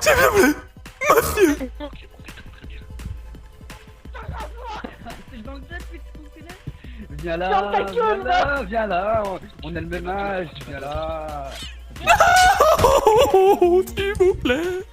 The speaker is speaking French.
S'il vous plaît. Mafieux. Ok, très bien. C'est dans le chat, mais tu connais. Viens là, Ferme ta viens gueule, là, viens là, on a le même âge, viens là. Oh, s'il vous plaît.